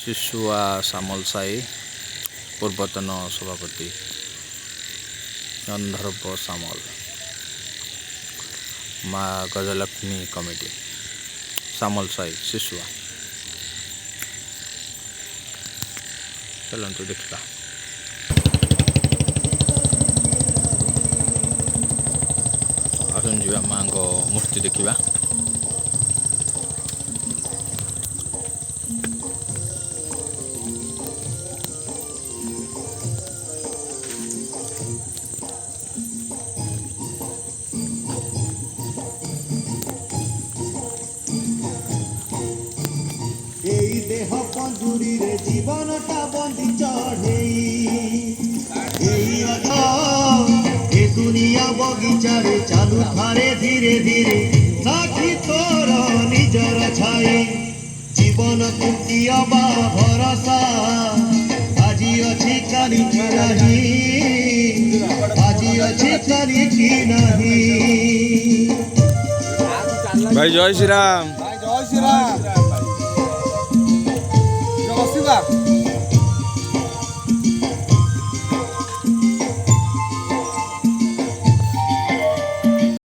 शिशुआ सामल साई पूर्वतन सभापति गंधर्व सामल माँ गजलक्ष्मी कमिटी सामल साई शिशुआ। चलतु देखा आसन जा माँ मूर्ति देखा। देह पंजुरी रे जीवनटा बंदी चढ़ेई ए दुनिया बगीचा रे चालू थारे धीरे धीरे साखी तोर निजर छाई जीवन कुटियाबा भरोसा आजी अछि काली की नहीं आजी अछि काली की नहीं। भाई जय श्री राम। जय श्री राम।